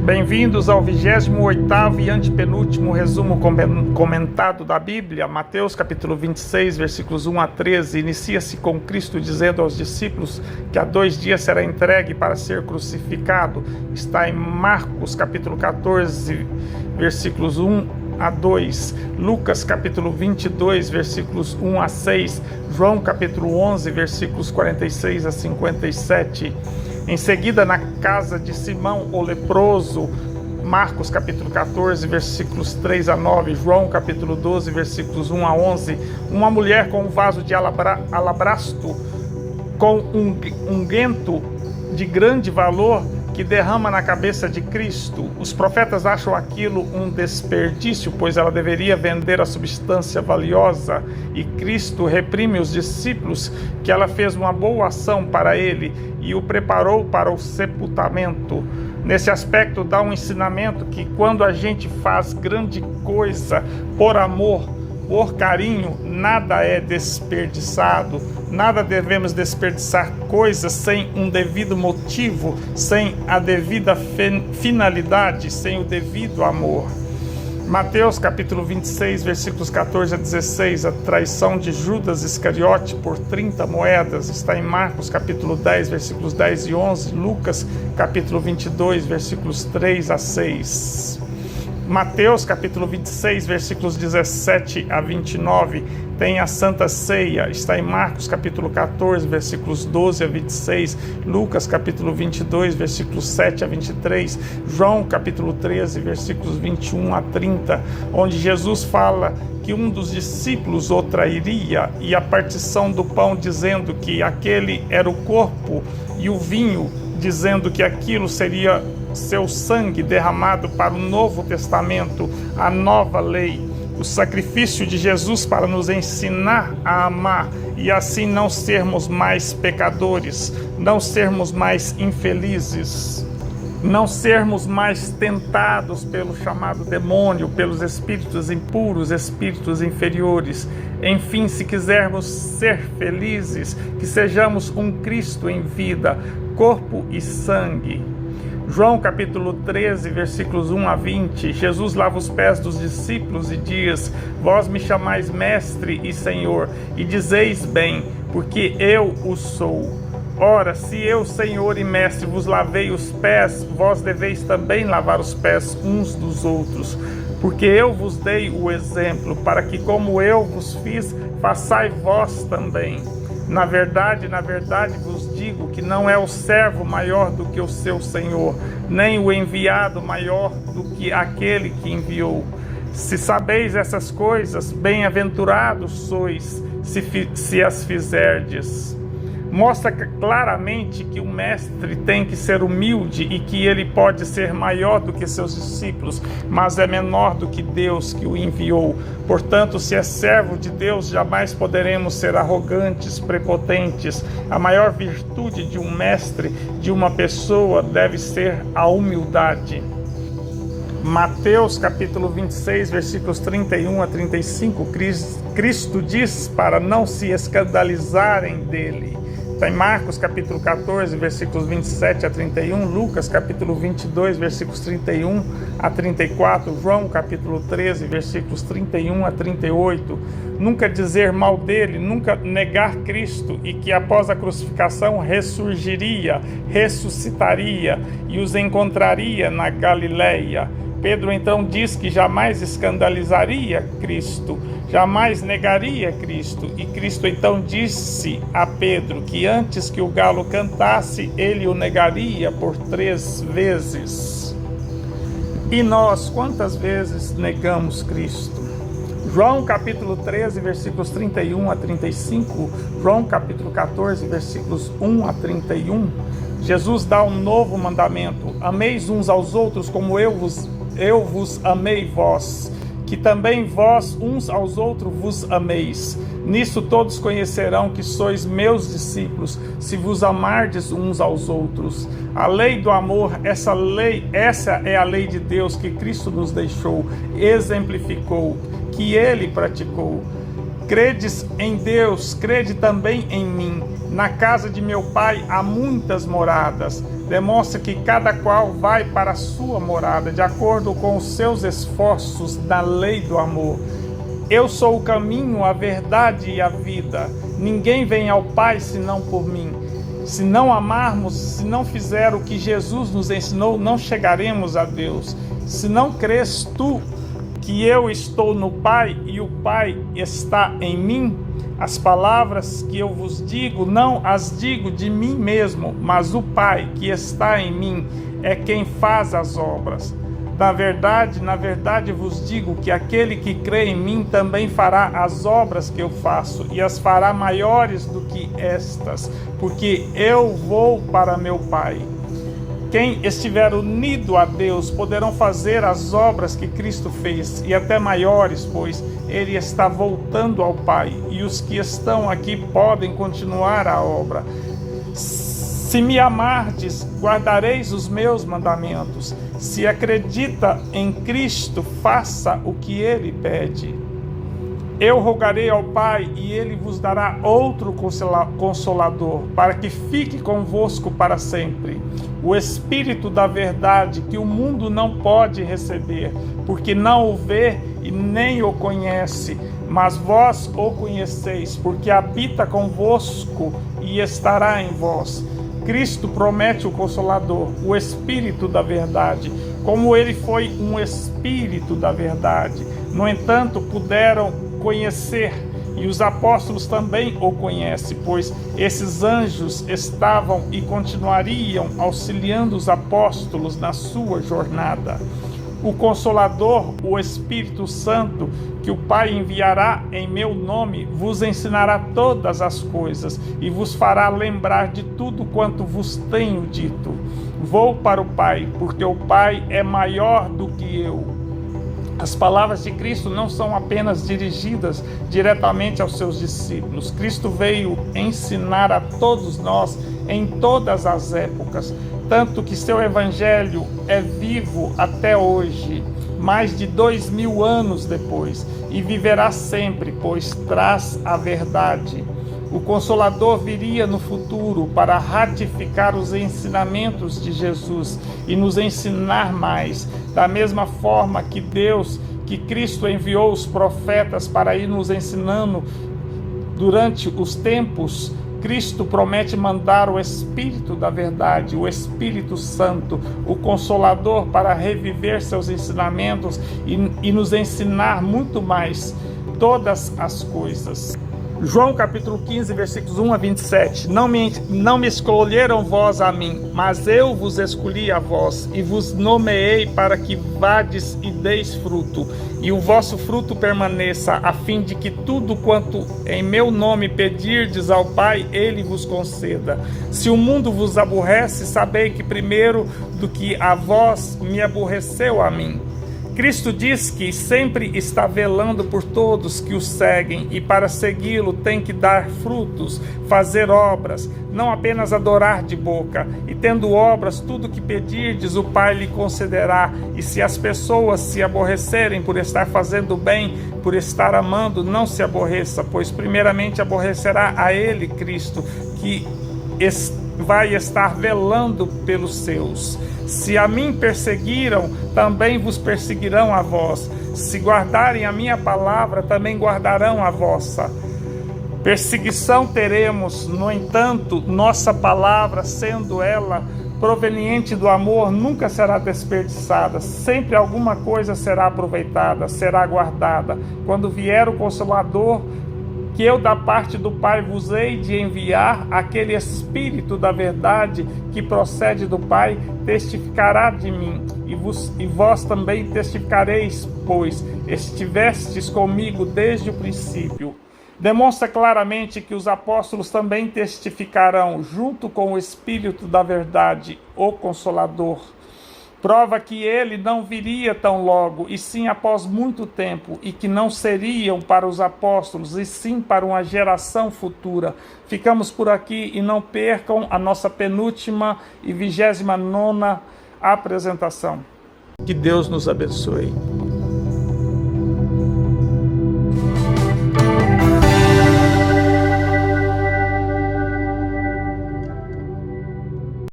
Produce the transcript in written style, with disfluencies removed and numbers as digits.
Bem-vindos ao 28º e antepenúltimo resumo comentado da Bíblia. Mateus capítulo 26, versículos 1 a 13. Inicia-se com Cristo dizendo aos discípulos que há 2 dias será entregue para ser crucificado. Está em Marcos capítulo 14, versículos 1 a 2. Lucas capítulo 22, versículos 1 a 6. João capítulo 11, versículos 46 a 57. Em seguida, na casa de Simão o leproso, Marcos capítulo 14, versículos 3 a 9, João capítulo 12, versículos 1 a 11, uma mulher com um vaso de alabastro com unguento de grande valor que derrama na cabeça de Cristo. Os profetas acham aquilo um desperdício, pois ela deveria vender a substância valiosa, e Cristo reprime os discípulos que ela fez uma boa ação para ele e o preparou para o sepultamento. Nesse aspecto dá um ensinamento que quando a gente faz grande coisa por amor, por carinho, nada é desperdiçado. Nada devemos desperdiçar coisas sem um devido motivo, sem a devida finalidade, sem o devido amor. Mateus capítulo 26, versículos 14 a 16, a traição de Judas Iscariote por 30 moedas, está em Marcos capítulo 10, versículos 10 e 11, Lucas capítulo 22, versículos 3 a 6. Mateus capítulo 26, versículos 17 a 29, tem a Santa Ceia, está em Marcos capítulo 14, versículos 12 a 26, Lucas capítulo 22, versículos 7 a 23, João capítulo 13, versículos 21 a 30, onde Jesus fala que um dos discípulos o trairia, e a partição do pão dizendo que aquele era o corpo, e o vinho dizendo que aquilo seria seu sangue derramado para o Novo Testamento, a nova lei, o sacrifício de Jesus para nos ensinar a amar e assim não sermos mais pecadores, não sermos mais infelizes, não sermos mais tentados pelo chamado demônio, pelos espíritos impuros, espíritos inferiores. Enfim, se quisermos ser felizes, que sejamos um Cristo em vida, corpo e sangue. João capítulo 13, versículos 1 a 20, Jesus lava os pés dos discípulos e diz: vós me chamais mestre e senhor, e dizeis bem, porque eu o sou. Ora, se eu, Senhor e Mestre, vos lavei os pés, vós deveis também lavar os pés uns dos outros, porque eu vos dei o exemplo, para que como eu vos fiz, façais vós também. Na verdade vos digo que não é o servo maior do que o seu senhor, nem o enviado maior do que aquele que enviou. Se sabeis essas coisas, bem-aventurados sois, se as fizerdes. Mostra claramente que o mestre tem que ser humilde e que ele pode ser maior do que seus discípulos, mas é menor do que Deus que o enviou. Portanto, se é servo de Deus, jamais poderemos ser arrogantes, prepotentes. A maior virtude de um mestre, de uma pessoa, deve ser a humildade. Mateus capítulo 26, versículos 31 a 35, Cristo diz para não se escandalizarem dele. Está em Marcos capítulo 14, versículos 27 a 31, Lucas capítulo 22, versículos 31 a 34, João capítulo 13, versículos 31 a 38. Nunca dizer mal dele, nunca negar Cristo, e que após a crucificação ressurgiria, ressuscitaria e os encontraria na Galileia. Pedro então diz que jamais escandalizaria Cristo, jamais negaria Cristo, e Cristo então disse a Pedro que antes que o galo cantasse, ele o negaria por 3 vezes. E nós, quantas vezes negamos Cristo? João capítulo 13, versículos 31 a 35, João capítulo 14, versículos 1 a 31, Jesus dá um novo mandamento: ameis uns aos outros como eu vos amei vós, que também vós uns aos outros vos ameis. Nisso todos conhecerão que sois meus discípulos, se vos amardes uns aos outros. A lei do amor, essa é a lei de Deus que Cristo nos deixou, exemplificou, que ele praticou. Credes em Deus, crede também em mim. Na casa de meu Pai há muitas moradas. Demonstra que cada qual vai para a sua morada, de acordo com os seus esforços na lei do amor. Eu sou o caminho, a verdade e a vida. Ninguém vem ao Pai senão por mim. Se não amarmos, se não fizer o que Jesus nos ensinou, não chegaremos a Deus. Se não crês tu que eu estou no Pai e o Pai está em mim, as palavras que eu vos digo, não as digo de mim mesmo, mas o Pai que está em mim é quem faz as obras. Na verdade vos digo que aquele que crê em mim também fará as obras que eu faço, e as fará maiores do que estas, porque eu vou para meu Pai. Quem estiver unido a Deus poderão fazer as obras que Cristo fez, e até maiores, pois Ele está voltando ao Pai, e os que estão aqui podem continuar a obra. Se me amardes, guardareis os meus mandamentos. Se acredita em Cristo, faça o que Ele pede. Eu rogarei ao Pai e Ele vos dará outro Consolador, para que fique convosco para sempre. O Espírito da verdade, que o mundo não pode receber, porque não o vê e nem o conhece, mas vós o conheceis, porque habita convosco e estará em vós. Cristo promete o Consolador, o Espírito da verdade, como ele foi um Espírito da verdade. No entanto, puderam conhecer, e os apóstolos também o conhecem, pois esses anjos estavam e continuariam auxiliando os apóstolos na sua jornada. O Consolador, o Espírito Santo, que o Pai enviará em meu nome, vos ensinará todas as coisas e vos fará lembrar de tudo quanto vos tenho dito. Vou para o Pai, porque o Pai é maior do que eu. As palavras de Cristo não são apenas dirigidas diretamente aos seus discípulos. Cristo veio ensinar a todos nós em todas as épocas, tanto que seu evangelho é vivo até hoje, mais de 2000 anos depois, e viverá sempre, pois traz a verdade. O Consolador viria no futuro para ratificar os ensinamentos de Jesus e nos ensinar mais, da mesma forma que Cristo enviou os profetas para ir nos ensinando durante os tempos. Cristo promete mandar o Espírito da verdade, o Espírito Santo, o Consolador, para reviver seus ensinamentos e nos ensinar muito mais todas as coisas. João capítulo 15, versículos 1 a 27. Não me escolheram vós a mim, mas eu vos escolhi a vós, e vos nomeei para que vades e deis fruto, e o vosso fruto permaneça, a fim de que tudo quanto em meu nome pedirdes ao Pai, Ele vos conceda. Se o mundo vos aborrece, sabei que primeiro do que a vós me aborreceu a mim. Cristo diz que sempre está velando por todos que o seguem, e para segui-lo tem que dar frutos, fazer obras, não apenas adorar de boca. E tendo obras, tudo que pedirdes o Pai lhe concederá. E se as pessoas se aborrecerem por estar fazendo bem, por estar amando, não se aborreça, pois primeiramente aborrecerá a Ele, Cristo, que vai estar velando pelos seus. Se a mim perseguiram, também vos perseguirão a vós. Se guardarem a minha palavra, também guardarão a vossa. Perseguição teremos, no entanto, nossa palavra, sendo ela proveniente do amor, nunca será desperdiçada. Sempre alguma coisa será aproveitada, será guardada. Quando vier o Consolador, que eu da parte do Pai vos hei de enviar, aquele Espírito da verdade que procede do Pai, testificará de mim, e vós também testificareis, pois estivestes comigo desde o princípio. Demonstra claramente que os apóstolos também testificarão, junto com o Espírito da verdade, o Consolador. Prova que ele não viria tão logo, e sim após muito tempo, e que não seriam para os apóstolos, e sim para uma geração futura. Ficamos por aqui e não percam a nossa penúltima e 29ª apresentação. Que Deus nos abençoe.